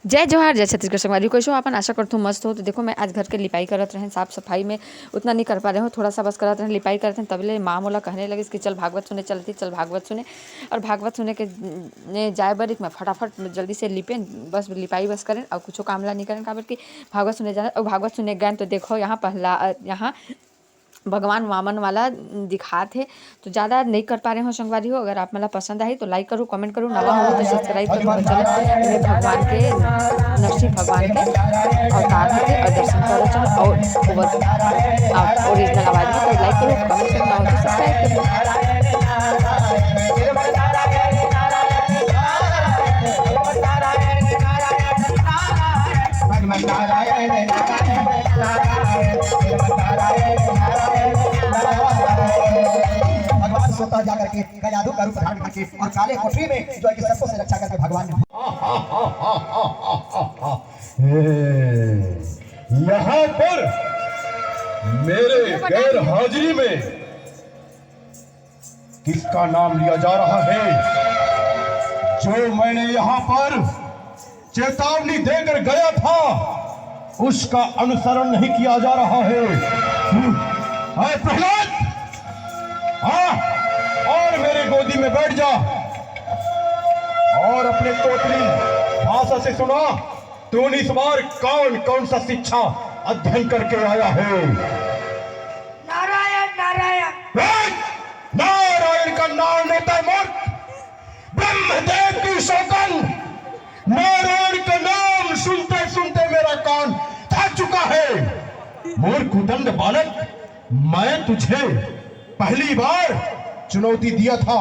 जय जोहार जय छत्तीसगढ़ संगवारी कैसे हो अपन आशा करता हूँ मस्त हो। तो देखो मैं आज घर के लिपाई करत रहे, साफ सफाई में उतना नहीं कर पा रहे हो, थोड़ा सा बस करत रहे, लिपाई करते हैं। तबले माँ मोला कहने लगी कि चल भागवत सुने चलती, चल भागवत सुने। और भागवत सुने के ने जाए बर मैं फटाफट जल्दी से लिपे, बस लिपाई बस करें और कुछ कामला नहीं करें काबर कि भागवत सुने जाए। और भागवत सुने गए तो देखो यहाँ भगवान वामन वाला दिखाते, तो ज़्यादा नहीं कर पा रहे हो संगवारी हो। अगर आप मला पसंद आई तो लाइक करो, कमेंट करो, नवा हो तो सब्सक्राइब करो। तो चलो भगवान के नरसिंह भगवान के अवतार थे और दर्शन करो चलो। और ओरिजिनल आवाज़ में तो लाइक करो, कमेंट करो, ना हो तो सब्सक्राइब करो। सोता जाकर के जादू का रूप धारण करके और काले कोठरी में जो है कि सबको से रक्षा करके भगवान ने यहाँ पर मेरे गैर हाजिरी में किसका नाम लिया जा रहा है? जो मैंने यहाँ पर चेतावनी देकर गया था उसका अनुसरण नहीं किया जा रहा है। प्रहलाद, हाँ, और मेरे गोदी में बैठ जा और अपने तोतली भाषा से सुना, तू इस बार कौन कौन सा शिक्षा अध्ययन करके आया है? नारायण नारायण नारायण का नाम लेता है मूर्ख, ब्रह्मदेव की सौगंध। नारायण का नाम सुनते सुनते मेरा कान थक चुका है। मूर्ख उदंड बालक, मैं तुझे पहली बार चुनौती दिया था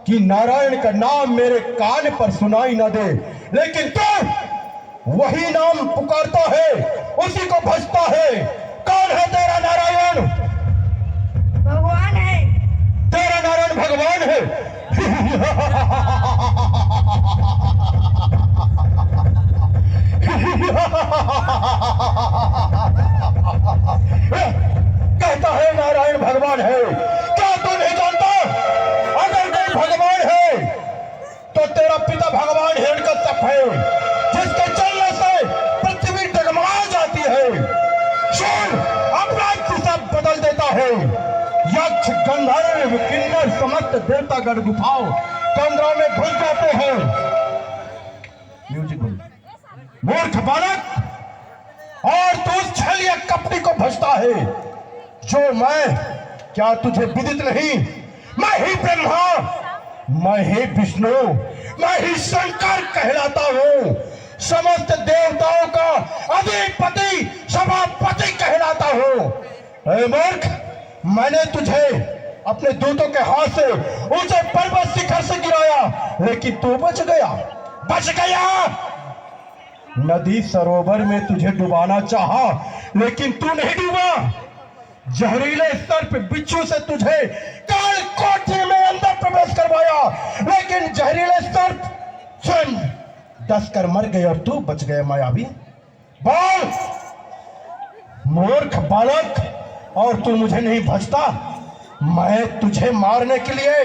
कि नारायण का नाम मेरे कान पर सुनाई न दे, लेकिन तू वही नाम पुकारता है, उसी को भजता है। कौन है तेरा नारायण? भगवान है। तेरा नारायण भगवान है? कहता है नारायण भगवान है। क्या तू नहीं जानता? अगर कोई भगवान है तो तेरा पिता भगवान हिरण्यकश्यप है, जिसके चलने से पृथ्वी डगमगा जाती है। सुन, अपना सब बदल देता है। यक्ष गंधर्व किन्नर समस्त देवता गण गुफाओं कंदरों में घुस जाते हैं। म्यूजिक बोल। मूर्ख बालक, और तू उस छलिया कपटी को भजता है जो मैं, क्या तुझे विदित नहीं? मैं ही ब्रह्मा, मैं ही विष्णु, मैं ही शंकर कहलाता हूँ। समस्त देवताओं का अधिपति सभापति कहलाता हूँ। ऐ मूर्ख, मैंने तुझे अपने दूतों के हाथ से ऊंचे पर्वत शिखर से गिराया, लेकिन तू बच गया, बच गया। नदी सरोवर में तुझे डुबाना चाहा, लेकिन तू नहीं डूबा। जहरीले सर्प बिच्छू से तुझे काल कोठरी में अंदर प्रवेश करवाया, लेकिन जहरीले सर्प स्वयं डस कर मर गए और तू बच गए मायावी। बोल मूर्ख बालक, और तू मुझे नहीं भजता? मैं तुझे मारने के लिए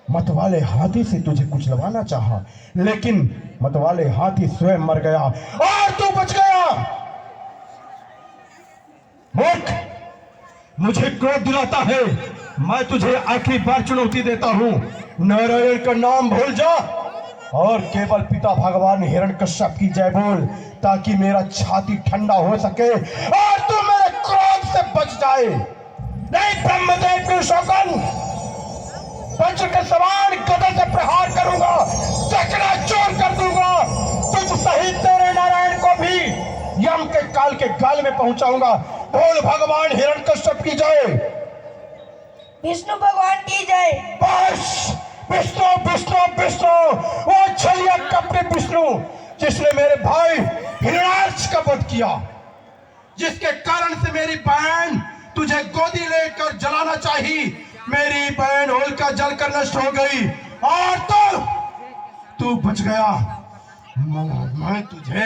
मतवाले हाथी से तुझे कुचलवाना चाहा, लेकिन मतवाले हाथी स्वयं मर गया और तू बच गया। मूर्ख, मुझे क्रोध दिलाता है। मैं तुझे आखिरी बार चुनौती देता हूं, नारायण का नाम भूल जा और केवल पिता भगवान हिरण्यकश्यप की जय बोल, ताकि मेरा छाती ठंडा हो सके और तू मेरे क्रोध से बच जाए। नहीं, ब्रह्मदेव की सौगंध, वज्र के समान गदा से प्रहार करूंगा, चकनाचूर कर दूंगा। तुझ सहित तेरे नारायण को भी यम के काल के गाल में पहुंचाऊंगा। बोल भगवान हिरण्यकश्यप की जय। विष्णु भगवान की जय। बस, विष्णु विष्णु विष्णु, वो छलिया कपटे विष्णु जिसने मेरे भाई हिरण्याक्ष का वध किया, जिसके कारण से मेरी बहन तुझे गोदी लेकर जलाना चाहिए। मेरी बहन होलिका जलकर नष्ट हो गई और तू बच गया। मैं तुझे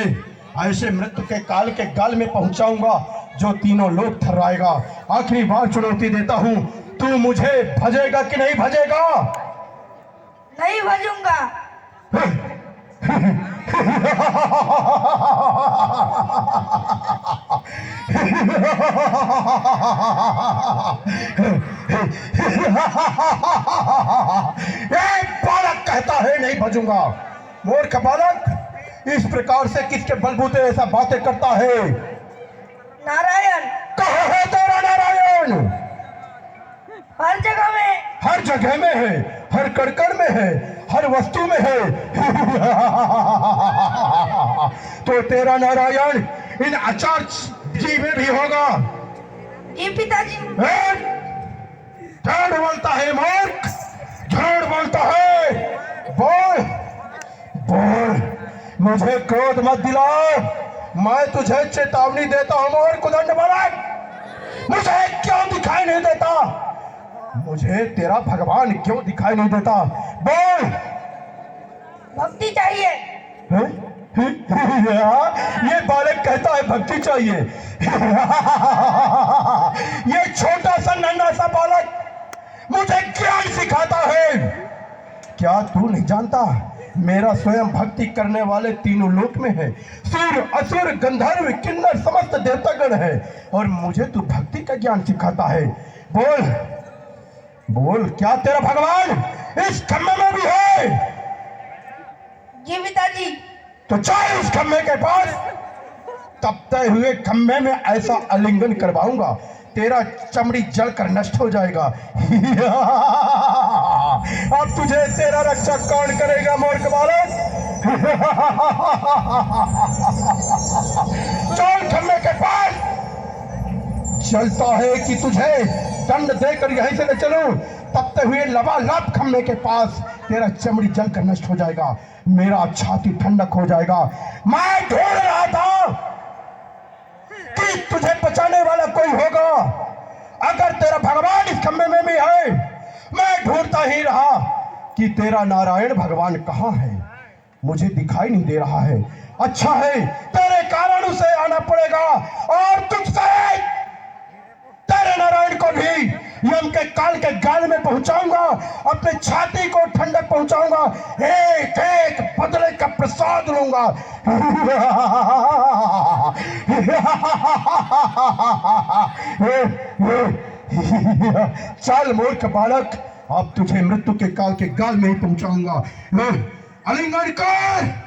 ऐसे मृत्यु के काल के गाल में पहुंचाऊंगा जो तीनों लोग थर्राएगा। आखिरी बार चुनौती देता हूं, तू मुझे भजेगा कि नहीं भजेगा? नहीं भजूंगा। भेजूंगा। मूर्ख बालक, इस प्रकार से किसके बलबूते ऐसा बातें करता है? नारायण कहाँ है तेरा नारायण? हर जगह में। हर जगह में है, हर कड़कड़ में है, हर वस्तु में है। तो तेरा नारायण इन आचार जी में भी होगा। जी पिताजी। झूठ बोलता है मूर्ख, झूठ बोलता है। बोल बोल, मुझे क्रोध मत दिलाओ। मैं तुझे चेतावनी देता हूं मूर्ख उदंड बालक। मुझे क्यों दिखाई नहीं देता? मुझे तेरा भगवान क्यों दिखाई नहीं देता? बोल। भक्ति चाहिए। ये बालक कहता है भक्ति चाहिए। ये छोटा सा नन्हा सा बालक मुझे ज्ञान सिखाता है। क्या तू नहीं जानता, मेरा स्वयं भक्ति करने वाले तीनों लोक में है। सूर, असुर, गंधर्व, किन्नर समस्त देवतागण है, और मुझे तू भक्ति का ज्ञान सिखाता है। बोल बोल, क्या तेरा भगवान इस खम्भे में भी है? जी पिताजी। तो चल उस खम्भे के पास, तब तय हुए खम्भे में ऐसा आलिंगन करवाऊंगा, तेरा चमड़ी जलकर नष्ट हो जाएगा। अब तुझे तेरा रक्षा कौन करेगा मूर्ख बालक? चल खम्भे के पास। चलता है कि तुझे दंड देकर यहीं से न चलूं, तब तक हुए लबालब खम्भे के पास तेरा चमड़ी जलकर नष्ट हो जाएगा, मेरा छाती ठंडक हो जाएगा। मैं ढूंढ रहा था कि तुझे बचाने वाला कोई होगा। अगर तेरा भगवान इस खम्भे में भी है, मैं ढूंढता ही रहा कि तेरा नारायण भगवान कहाँ है। मुझे दिखाई नहीं दे रहा है। अच्छा है, तेरे कारण उसे आना पड़ेगा, और तुझसे तेरे नारायण को भी यम के काल के गाल में पहुंचाऊंगा, अपने छाती को ठंडक पहुंचाऊंगा, एक एक बदले का प्रसाद लूंगा। चल मूर्ख बालक, अब तुझे मृत्यु के काल के गाल में ही पहुंचाऊंगा। आलिंगन कर।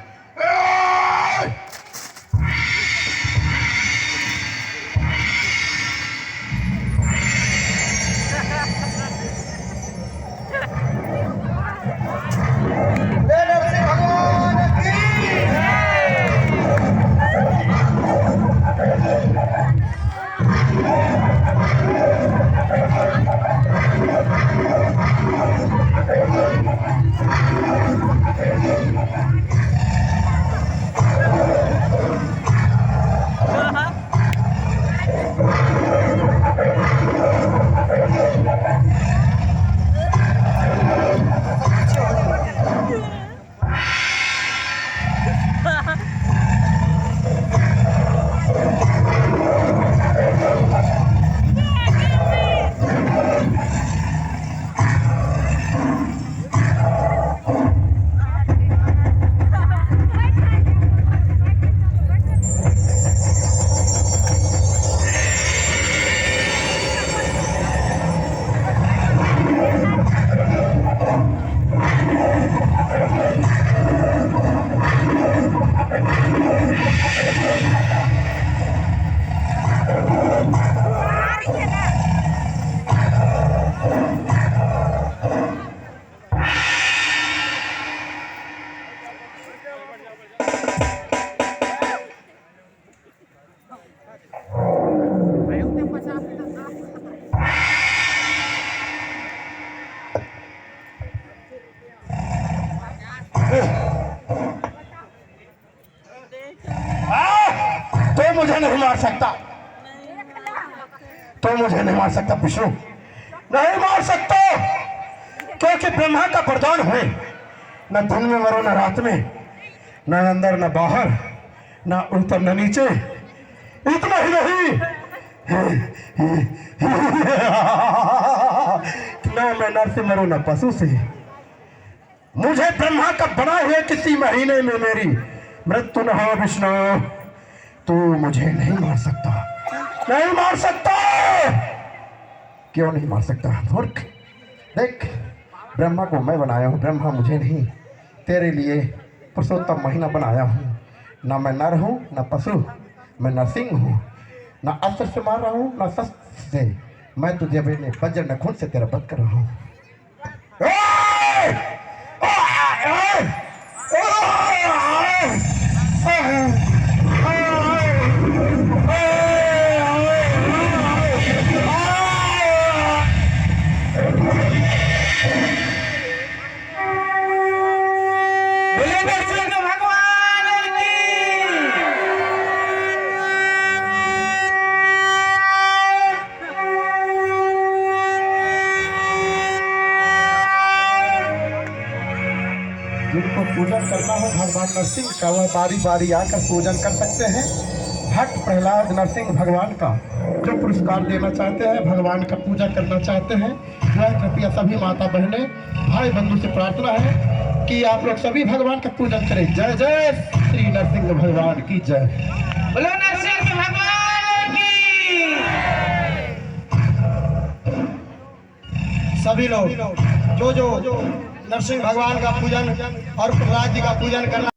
तो मुझे नहीं मार सकता, तो मुझे नहीं मार सकता विष्णु, नहीं मार सकता, क्योंकि ब्रह्मा का वरदान है, न दिन में मरो न रात में, न अंदर न बाहर, न ऊपर न नीचे। इतना ही नहीं, न मैं नर से मरो न पशु से। मुझे ब्रह्मा का बना हुआ किसी महीने में मेरी मृत्यु न हो विष्णु, तू मुझे नहीं मार सकता, नहीं मार सकता। क्यों नहीं मार सकता मूर्ख? देख, ब्रह्मा को मैं बनाया हूं, ब्रह्मा मुझे नहीं। तेरे लिए पुरुषोत्तम महीना बनाया हूँ। ना मैं नर हूँ ना पशु, मैं नरसिंह हूँ। ना अस्त्र से मार रहा हूँ ना शस्त्र से, मैं तुझे अपने वज्र नखून से तेरा वध कर रहा हूँ। जिनको पूजन करना हो भगवान नरसिंह का, वह बारी बारी आकर पूजन कर सकते हैं। भक्त प्रहलाद नरसिंह भगवान का जो पुरस्कार देना चाहते हैं, भगवान का पूजा करना चाहते हैं, वह कृपया सभी माता बहनें भाई बंधु से प्रार्थना है कि आप लोग सभी भगवान का पूजन करें। जय जय श्री नरसिंह भगवान की जय। बोलो नरसिंह भगवान की। सभी लोग जो नरसिंह भगवान का पूजन और प्रहलाद जी का पूजन करना